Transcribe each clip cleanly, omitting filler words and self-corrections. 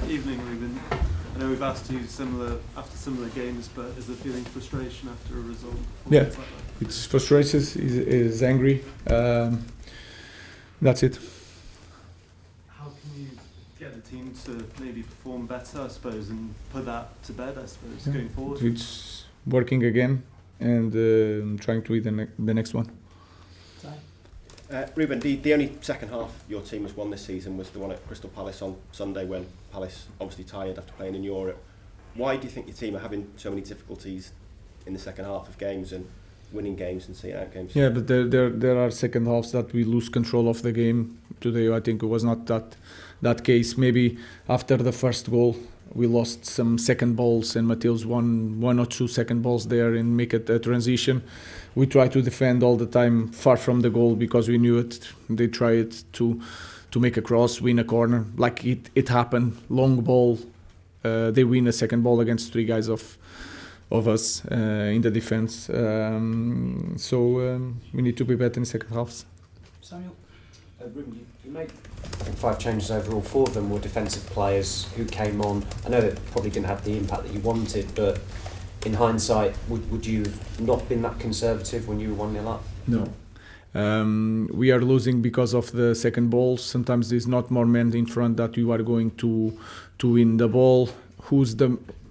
Evening, Ruben. I know we've asked you after similar games, but is there feeling frustration after a result? Yeah, Like that? it's frustration, is angry. That's it. How can you get the team to maybe perform better, I suppose, and put that to bed, I suppose, going forward? It's working again and trying to win the next one. Ruben, the only second half your team has won this season was the one at Crystal Palace on Sunday when Palace obviously tired after playing in Europe. Why do you think your team are having so many difficulties in the second half of games and winning games and seeing out games? Yeah, but there are second halves that we lose control of the game. Today I think it was not that case. Maybe after the first goal we lost some second balls and Mateus won 1 or 2 second balls there and make it a transition. We try to defend all the time far from the goal because we knew it. They tried to make a cross, win a corner. Like it happened, long ball. They win a second ball against 3 guys of us in the defense. So we need to be better in second halves. Samuel? Ruben, you made 5 changes overall. 4 of them were defensive players who came on. I know that probably didn't have the impact that you wanted, but in hindsight, would you have not been that conservative when you were 1-0 up? No. We are losing because of the second balls. Sometimes there's not more men in front that you are going to win the ball.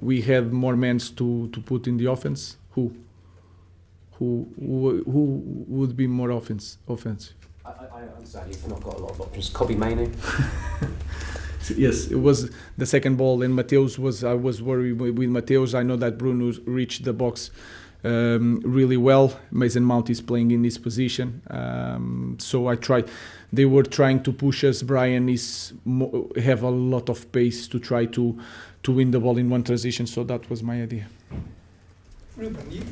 We have more men to put in the offense. Who would be more offensive? I understand you've not got a lot of options. Kobe Mainoo? Yes, it was the second ball, and Mateus I was worried with Mateus. I know that Bruno reached the box really well. Mason Mount is playing in this position, so I tried. They were trying to push us. Brian have a lot of pace to try to win the ball in one transition. So that was my idea. Ruben, you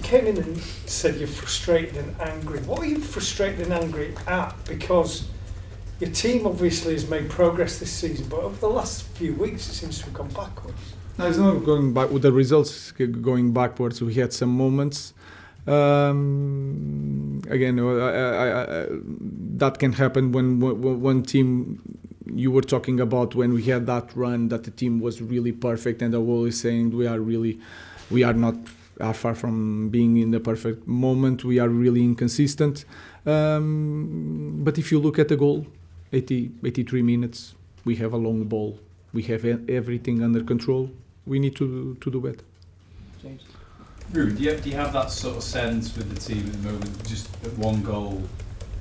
came in and said you're frustrated and angry. What are you frustrated and angry at? Because your team obviously has made progress this season, but over the last few weeks it seems to have gone backwards. No, it's not going back with the results going backwards. We had some moments. Again, that can happen when one team. You were talking about when we had that run that the team was really perfect, and I was always saying we are far from being in the perfect moment. We are really inconsistent. But if you look at the goal, 83 minutes, we have a long ball. We have everything under control. We need to do better. James? Ruben, do you have that sort of sense with the team at the moment? Just that one goal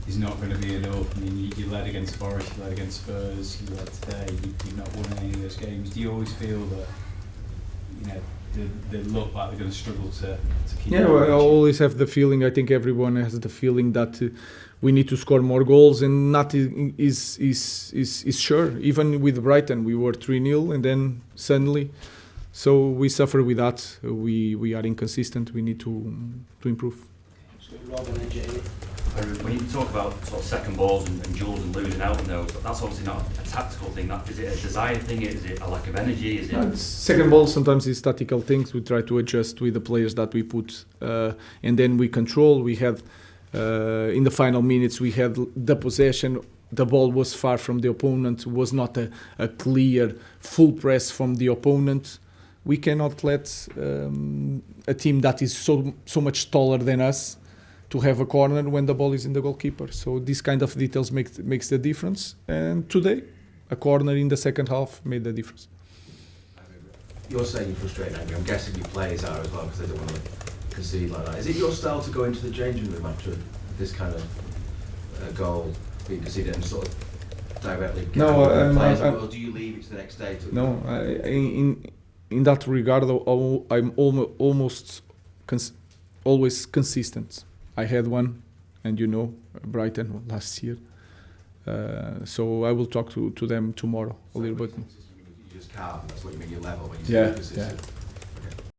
is not going to be enough. I mean, you led against Forest, you led against Spurs, you led today. You've not won any of those games. Do you always feel that they look like they're going to struggle to keep? Yeah, well, I always have the feeling. I think everyone has the feeling that we need to score more goals, and that is sure. Even with Brighton, we were 3-0, and then suddenly, so we suffer with that. We are inconsistent. We need to improve. Robin and Jamie? When you talk about sort of second balls and duels and losing out on those, but that's obviously not a tactical thing. Is it a desire thing? Is it a lack of energy? Is it second ball sometimes is tactical things. We try to adjust with the players that we put, and then we control. We had in the final minutes we had the possession. The ball was far from the opponent. Was not a clear full press from the opponent. We cannot let a team that is so much taller than us to have a corner when the ball is in the goalkeeper. So this kind of details makes the difference. And today, a corner in the second half made the difference. You're saying you're frustrated, angry. I'm guessing your players are as well because they don't want to concede like that. Is it your style to go into the changing room after this kind of goal being conceded and sort of directly get the players, or do you leave it to the next day? In that regard, I'm almost always consistent. I had one, and Brighton last year. So I will talk to them tomorrow a little bit. You just can't. That's what you mean. You're level when you Yeah. say consistent.